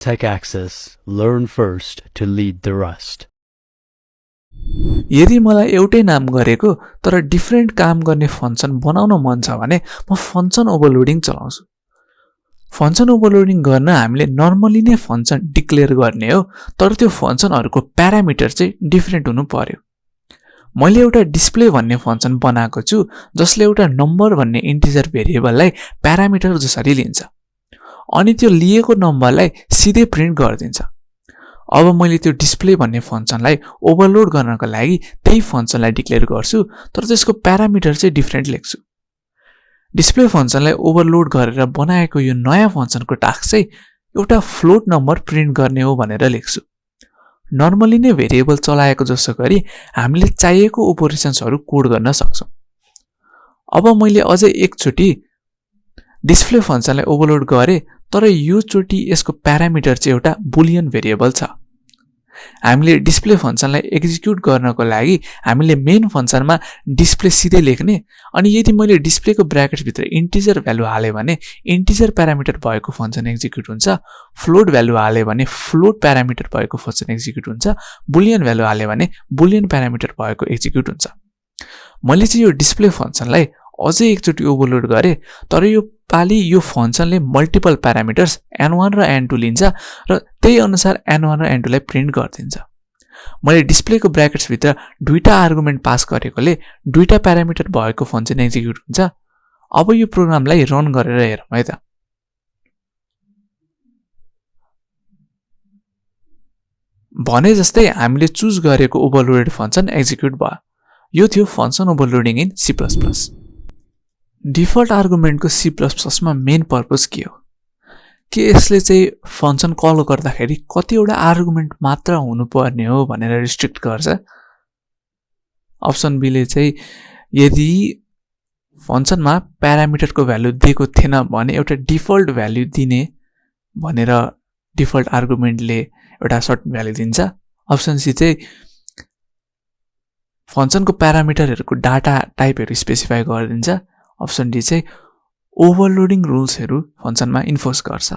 TechAxis. Learn first to lead the rest. यदि मलाई एउटै नाम गरेको तर डिफरेन्ट काम गर्ने फंक्सन बनाउन मन छ भने म फंक्सन ओभरलोडिङ चलाउँछु। फंक्सन ओभरलोडिङ गर्न हामीले नर्मली नै फंक्सन डिक्लेयर गर्ने हो, तर त्यो फंक्सनहरुको प्यारामिटर चाहिँ डिफरेन्ट हुनु पर्यो। मैले एउटा डिस्प्ले भन्ने फंक्सन बनाएको छु जसले एउटा नम्बर भन्ने इन्टिजर भेरिएबललाई प्यारामिटर जसरी लिन्छ अनि त्यो लिएको नम्बरलाई सिधै प्रिन्ट गरिदिन्छ। अब मैले त्यो डिस्प्ले भन्ने फंक्सनलाई ओभरलोड गर्नको लागि त्यही फंक्सनलाई डिक्लेयर गर्छु, तर त्यसको प्यारामिटर चाहिँ डिफरेन्ट लेख्छु। डिस्प्ले फंक्सनलाई ओभरलोड गरेर बनाएको यो नयाँ फंक्सनको टास्क चाहिँ एउटा फ्लोट नम्बर प्रिन्ट गर्ने हो भनेर लेख्छु। नर्मली नै भेरिएबल चलाएको जसो गरी हामीले चाहिएको अपरेशन्सहरु कोड गर्न सक्छौं। अब मैले अझै एकचोटी डिस्प्ले फंक्सनलाई ओभरलोड गरे, तर यो चोटी यसको प्यारामिटर चाहिँ एउटा बुलियन भेरिएबल छ। हामीले डिस्प्ले फंक्सनलाई एक्जिक्युट गर्नको लागि हामीले मेन फंक्सनमा डिस्प्ले सिधै लेख्ने, अनि यदि मैले डिस्प्लेको ब्र्याकेट भित्र इन्टिजर भ्यालु हाले भने इन्टिजर प्यारामिटर भएको फंक्सन एक्जिक्युट हुन्छ, फ्लोट भ्यालु हाले भने फ्लोट प्यारामिटर भएको फंक्सन एक्जिक्युट हुन्छ, बुलियन भ्यालु हाले भने बुलियन प्यारामिटर भएको एक्जिक्युट हुन्छ। मैले चाहिँ यो डिस्प्ले फंक्सनलाई अझै एकचोटी ओभरलोड गरे, तर यो पाली यो फंक्सनले मल्टिपल प्यारामिटर्स n1 र n2 लिन्छ र त्यही अनुसार n1 र n2 लाई प्रिन्ट गरिदिन्छ। मैले डिस्प्लेको ब्र्याकेट्स भित्र दुईटा आर्गुमेन्ट पास गरेकोले दुईटा प्यारामिटर भएको फंक्सन एक्जिक्युट हुन्छ। अब यो प्रोग्रामलाई रन गरेर हेरौँ है त। भने जस्तै हामीले चुज गरेको ओभरलोडेड फंक्सन एक्जिक्युट भयो। यो थियो function overloading in C++। Default आर्गुमेन्टको C++ मा मेन पर्पस के हो? के यसले चाहिँ फंक्सन कल गर्दाखेरि कतिवटा आर्गुमेन्ट मात्र हुनुपर्ने हो भनेर रिस्ट्रिक्ट गर्छ? अप्सन बी ले चाहिँ यदि फंक्सनमा प्यारामिटरको भ्यालु दिएको थिएन भने एउटा डिफल्ट भ्यालु दिने भनेर डिफल्ट आर्गुमेन्टले एउटा सर्टेन भ्यालु दिन्छ। अप्सन सी चाहिँ फंक्सनको प्यारामिटरहरुको डाटा टाइपहरु स्पेसिफाई गरिदिन्छ। अप्सन डी चाहिँ ओभरलोडिङ रुल्सहरु फंक्सनमा इन्फोर्स गर्छ।